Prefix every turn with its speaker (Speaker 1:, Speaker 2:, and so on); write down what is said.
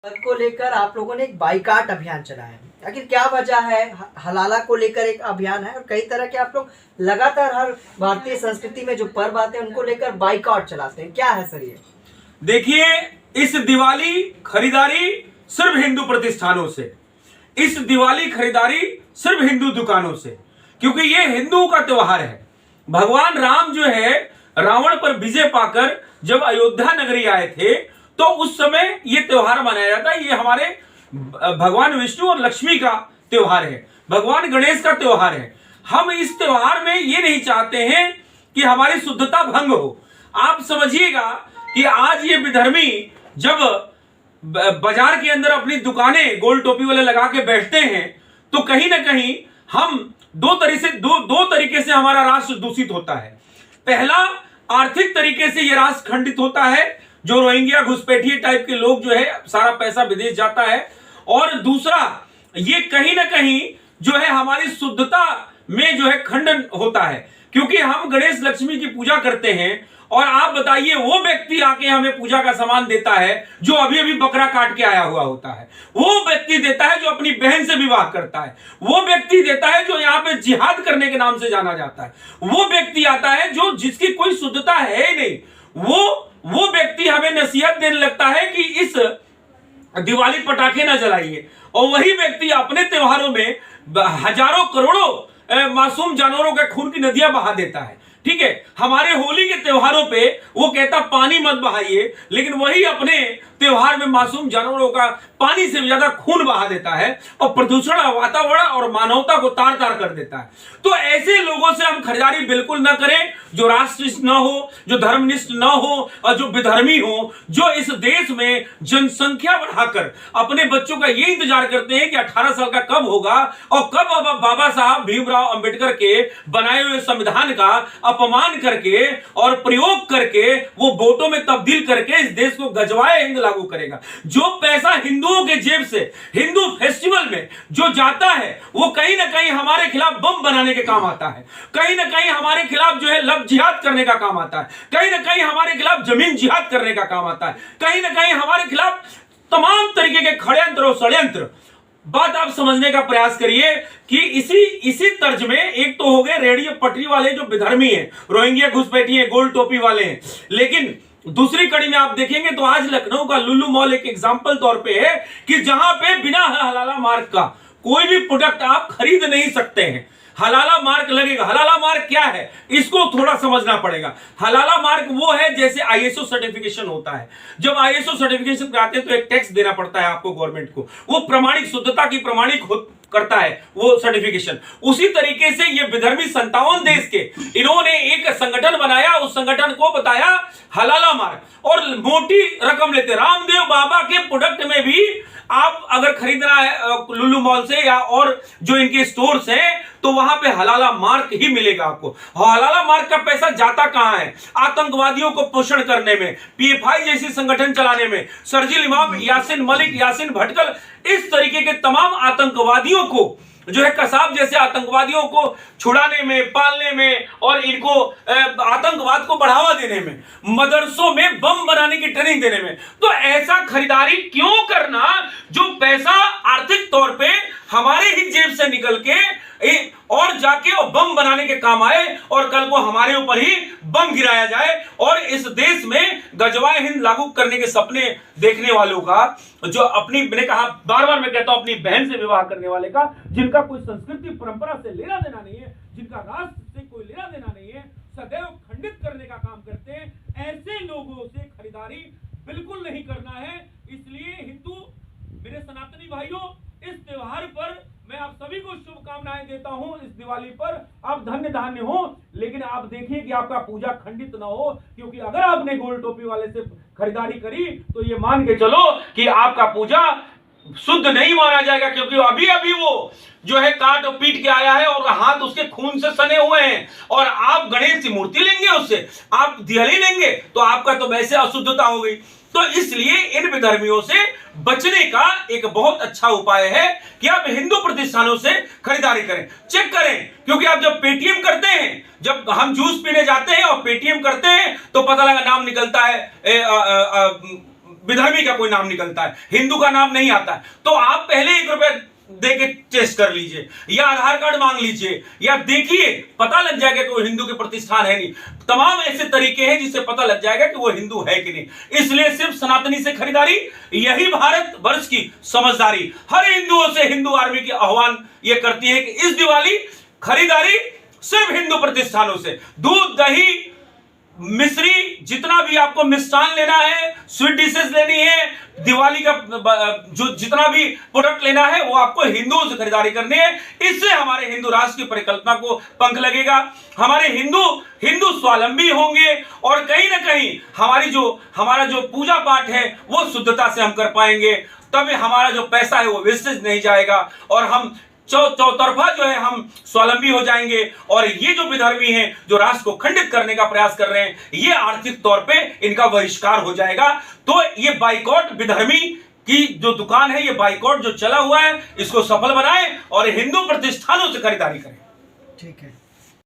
Speaker 1: पद को लेकर आप लोगों ने एक बाइकाट अभियान चलाया है। आखिर क्या वजह है? हलाला को लेकर एक अभियान है और कई तरह के आप लोग लगातार हर भारतीय संस्कृति में जो पर्व आते हैं उनको लेकर बाइकाट चलाते हैं, क्या है सर ये?
Speaker 2: देखिए, इस दिवाली खरीदारी सिर्फ हिंदू प्रतिष्ठानों से, इस दिवाली खरीदारी सिर्फ हिंदू दुकानों से, क्योंकि ये हिंदुओं का त्योहार है। भगवान राम जो है रावण पर विजय पाकर जब अयोध्या नगरी आए थे तो उस समय ये त्योहार मनाया जाता है। ये हमारे भगवान विष्णु और लक्ष्मी का त्योहार है, भगवान गणेश का त्योहार है। हम इस त्योहार में ये नहीं चाहते हैं कि हमारी शुद्धता भंग हो। आप समझिएगा कि आज ये विधर्मी जब बाजार के अंदर अपनी दुकानें गोल टोपी वाले लगा के बैठते हैं तो कहीं ना कहीं हम दो तरीके से हमारा राष्ट्र दूषित होता है। पहला, आर्थिक तरीके से यह राष्ट्र खंडित होता है, जो रोहिंग्या घुसपैठिए टाइप के लोग जो है सारा पैसा विदेश जाता है। और दूसरा, ये कहीं ना कहीं जो है हमारी शुद्धता में जो है खंडन होता है, क्योंकि हम गणेश लक्ष्मी की पूजा करते हैं और आप बताइए वो व्यक्ति आके हमें पूजा का सामान देता है जो अभी अभी बकरा काट के आया हुआ होता है, वो व्यक्ति देता है जो अपनी बहन से विवाह करता है, वो व्यक्ति देता है जो यहाँ पे जिहाद करने के नाम से जाना जाता है, वो व्यक्ति आता है जो जिसकी कोई शुद्धता है ही नहीं, वो व्यक्ति हमें नसीहत देने लगता है कि इस दिवाली पटाखे ना जलाइए, और वही व्यक्ति अपने त्योहारों में हजारों करोड़ों मासूम जानवरों के खून की नदियां बहा देता है। ठीक है, हमारे होली के त्योहारों पे वो कहता पानी मत बहाइए, लेकिन वही अपने त्योहार में मासूम जानवरों का पानी से भी ज्यादा खून बहा देता है और प्रदूषण, वातावरण और मानवता को तार तार कर देता है। तो ऐसे लोगों से हम खरीदारी बिल्कुल ना करें जो राष्ट्रनिष्ठ न हो, जो धर्मनिष्ठ न हो और जो विधर्मी हो, जो इस देश में जनसंख्या बढ़ाकर अपने बच्चों का ये इंतजार करते हैं कि 18 साल का कब होगा और कब बाबा साहब भीमराव अंबेडकर के बनाए हुए संविधान का अपमान करके और प्रयोग करके वो वोटों में तब्दील करके इस देश को गजवाए हिंद लागू करेगा। जो पैसा हिंदुओं के जेब से हिंदू फेस्टिवल में जो जाता है वो कहीं ना कहीं हमारे खिलाफ बम बनाने के काम आता है, कहीं ना कहीं हमारे खिलाफ जो है लव जिहाद करने का काम आता है, कहीं ना कहीं हमारे खिलाफ जमीन जिहाद करने का काम आता है, कहीं ना कहीं हमारे खिलाफ तमाम तरीके के षड्यंत्र और षड्यंत्र। बात आप समझने का प्रयास करिए कि इसी तर्ज में एक तो हो गए रेडियो पटरी वाले जो विधर्मी हैं, रोहिंग्या घुसपैठिए गोल टोपी वाले हैं, लेकिन दूसरी कड़ी में आप देखेंगे तो आज लखनऊ का लुल्लू मॉल एक एग्जांपल तौर पे है कि जहां पे बिना हलाला मार्क का कोई भी प्रोडक्ट आप खरीद नहीं सकते हैं। हलाला मार्क लगेगा। हलाला मार्क क्या है इसको थोड़ा समझना पड़ेगा। हलाला मार्क वो है जैसे आईएसओ सर्टिफिकेशन होता है, जब आईएसओ सर्टिफिकेशन कराते हैं तो एक टैक्स देना पड़ता है आपको गवर्नमेंट को, वो प्रमाणिक शुद्धता की प्रमाणिक करता है वो सर्टिफिकेशन। उसी तरीके से ये विधर्मी 57 देश के इन्होंने एक संगठन बनाया, उस संगठन को बताया हलाला मार्क और मोटी रकम लेते। रामदेव बाबा के प्रोडक्ट में भी आप अगर खरीदना है लुल्लू मॉल से या और जो इनके स्टोर्स हैं तो वहां पे हलाला मार्क ही मिलेगा आपको। हलाला मार्क का पैसा जाता कहां है? आतंकवादियों को पोषण करने में, पीएफआई जैसी संगठन चलाने में, शर्जील इमाम, यासिन मलिक, यासिन भटकल, इस तरीके के तमाम आतंकवादियों को जो है कसाब जैसे आतंकवादियों को छुड़ाने में, पालने में और इनको आतंकवाद को बढ़ावा देने में, मदरसों में बम बनाने की ट्रेनिंग देने में। तो ऐसा खरीदारी क्यों करना जो पैसा आर्थिक तौर पे हमारे ही जेब से निकल के और जाके और बम बनाने के काम आए और कल को हमारे ऊपर ही बम गिराया जाए और इस देश में गजवाए हिंद लागू करने के सपने देखने वालों का, जो अपनी, मैंने कहा बार बार मैं कहता हूं अपनी बहन से विवाह करने वाले का, जिनका कोई संस्कृति परंपरा से लेना देना नहीं है, जिनका राष्ट्र से कोई लेना देना नहीं है, सदैव खंडित करने का काम करते हैं, ऐसे लोगों से खरीदारी बिल्कुल नहीं करना है। इसलिए हिंदू मेरे सनातनी भाइयों, इस त्योहार पर मैं आप सभी को शुभकामनाएं देता हूं। इस दिवाली पर आप धन्य धान्य हो, लेकिन आप देखिए कि आपका पूजा खंडित ना हो, क्योंकि अगर आपने गोल टोपी वाले से खरीदारी करी तो ये मान के चलो कि आपका पूजा शुद्ध नहीं माना जाएगा, क्योंकि अभी अभी वो जो है काट और पीट के आया है और हाथ उसके खून से सने हुए हैं और आप गणेश की मूर्ति लेंगे, उससे आप दिवाली लेंगे तो आपका तो वैसे अशुद्धता हो गई। तो इसलिए इन विधर्मियों से बचने का एक बहुत अच्छा उपाय है कि आप हिंदू प्रतिष्ठानों से खरीदारी करें, चेक करें, क्योंकि आप जब पेटीएम करते हैं, जब हम जूस पीने जाते हैं और पेटीएम करते हैं तो पता लगा नाम निकलता है विधर्मी का कोई नाम निकलता है, हिंदू का नाम नहीं आता है, तो आप पहले 1 रुपया दे के टेस्ट कर लीजिए या आधार कार्ड मांग लीजिए या देखिए, पता लग जाएगा कि वो हिंदू के प्रतिष्ठान है नहीं। तमाम ऐसे तरीके हैं जिससे पता लग जाएगा कि वो हिंदू है कि नहीं। इसलिए सिर्फ सनातनी से खरीदारी, यही भारत वर्ष की समझदारी हर हिंदुओं से हिंदू आर्मी की आह्वान ये करती है कि इस दिवाली खरीदारी सिर्फ हिंदू प्रतिष्ठानों से। दूध, दही, मिश्री, जितना भी आपको मिष्ठान लेना है, स्वीट डिशेस लेनी है, दिवाली का जो जितना भी प्रोडक्ट लेना है वो आपको हिंदुओं से खरीदारी करनी है। इससे हमारे हिंदू राष्ट्र की परिकल्पना को पंख लगेगा, हमारे हिंदू स्वावलंबी होंगे और कहीं ना कहीं हमारा जो पूजा पाठ है वो शुद्धता से हम कर पाएंगे। तब हमारा जो पैसा है वो वेस्टेज नहीं जाएगा और हम चौतरफा जो है हम स्वावलंबी हो जाएंगे। और ये जो विधर्मी हैं जो राष्ट्र को खंडित करने का प्रयास कर रहे हैं, ये आर्थिक तौर पे इनका बहिष्कार हो जाएगा। तो ये बाइकॉट, विधर्मी की जो दुकान है, ये बाइकॉट जो चला हुआ है, इसको सफल बनाएं और हिंदू प्रतिष्ठानों से खरीदारी करें।
Speaker 1: ठीक है।